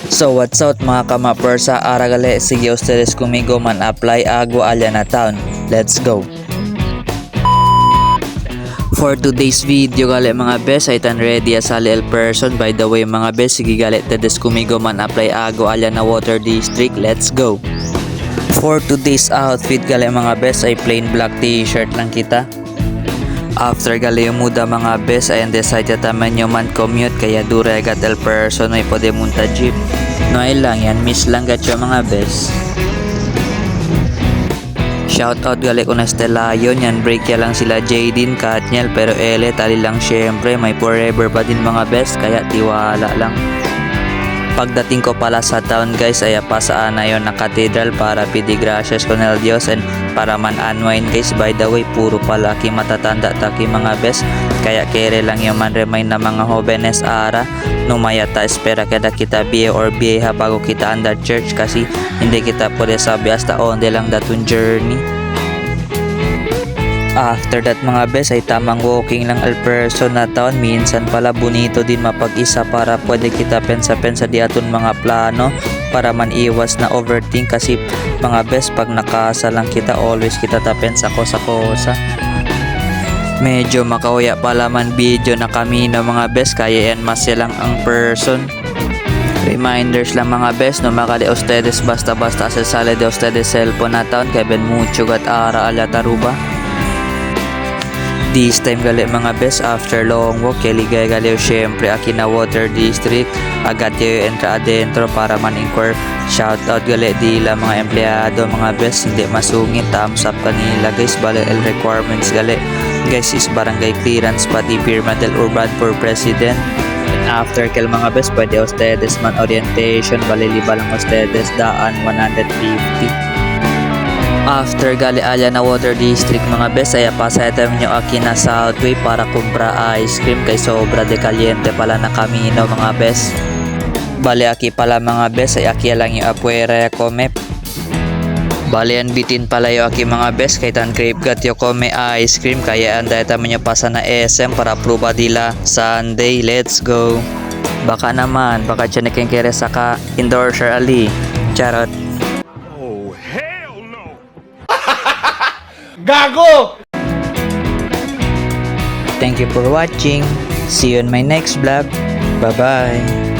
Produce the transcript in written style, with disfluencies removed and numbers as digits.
So what's up mga kamaper sa Aragale, sige ustedes conmigo man apply ago alya na town. Let's go. For today's video gali mga bes ay tan ready as el person. By the way mga bes, sige gali tedes conmigo man apply ago alya na water district. Let's go. For today's outfit gali mga bes ay plain black t-shirt lang kita. After gali yung muda mga bes ay decide taman nyo man commute kaya dure agat el person may pwede munta jeep. Noy lang yan, miss lang gat yung mga bes. Shoutout gali ko na Stelayon, yan break ya lang sila Jaden, Katniel, pero ele tali lang syempre may forever pa din mga bes kaya tiwala lang. Pagdating ko pala sa town guys ay pasaan na yon na cathedral para pidi gracias con el Dios and para man unwind guys. By the way puro palaki matatanda taki mga bes kaya kere lang yung man remind na mga jóvenes ara no mayata espera kada kita biye or biyeha bago kita under church kasi hindi kita pwede sabi hasta onde lang datun journey. After that mga bes ay tamang walking lang al person na taon. Minsan pala bonito din mapag-isa para pwede kita pensa-pensa di aton mga plano para man iwas na overthink kasi mga bes pag nakasa lang kita always kita tapensa ko sa kosa. Medyo makauya pala man video na kami no mga bes kaya yan mas lang ang person. Reminders lang mga bes no makali ustedes basta-basta sa sala de ustedes cellphone na taon kaya ben mucho gat ara ala taruba. This time gali mga bes after long walk keligay gali syempre akina water district agad yung entra adentro para man inquire. Shoutout gali dila mga empleyado mga bes hindi masungit thumbs up kanila guys. Bale el requirements gali guys is barangay clearance pati firma del urban for president. After kel mga bes pwede ustedes man orientation bale liba lang ustedes daan 150. After gali alya na water district mga bes ay pasayatan nyo aki na Southway para kumpra ice cream kay sobra de caliente pala na kamino mga bes. Bali aki pala mga bes ay aki lang yung apuera kome. Bali an bitin pala yung aki mga bes kay tan crave gat yung kome ice cream kaya anday taman nyo pasa na SM para pruba dila Sunday. Let's go. Baka naman baka tiyan kere saka endorser ali charot. Gago! Thank you for watching. See you on my next vlog. Bye bye.